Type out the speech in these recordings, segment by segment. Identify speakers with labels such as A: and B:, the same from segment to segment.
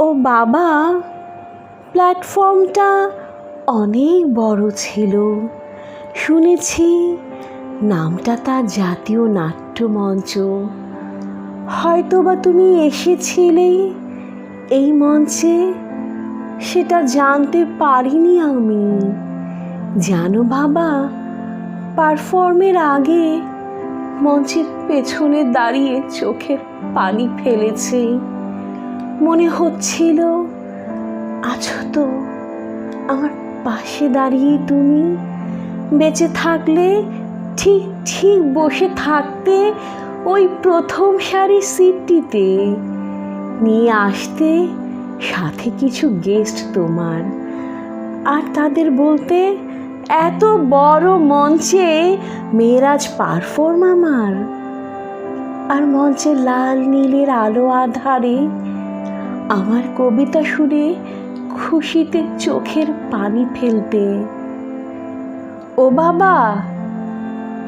A: ও বাবা, প্ল্যাটফর্মটা অনেক বড় ছিল। শুনেছি নামটা তার জাতীয় নাট্যমঞ্চ। হয়তোবা তুমি এসেছিলে এই মঞ্চে, সেটা জানতে পারিনি আমি। জানো বাবা, পারফর্মের আগে মঞ্চের পেছনে দাঁড়িয়ে চোখের পানি ফেলেছে। মনে হচ্ছিল আছো তো আমার পাশে দাঁড়িয়ে তুমি। বেঁচে থাকলে ঠিক ঠিক বসে থাকতে ওই প্রথম সারি সিটটিতে, নিয়ে আসতে সাথে কিছু গেস্ট তোমার, আর তাদের বলতে এত বড় মঞ্চে মেয়েরাজ পারফর্ম আমার। আর মঞ্চে লাল নীলের আলো আধারে আমার কবিতা শুনে খুশিতে চোখের পানি ফেলতে। ও বাবা,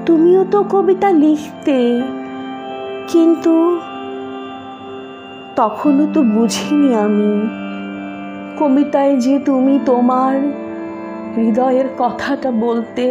A: তুমিও তো কবিতা লিখতে, কিন্তু তখনও তো বুঝিনি আমি কবিতায় যে তুমি তোমার হৃদয়ের কথাটা বলতে।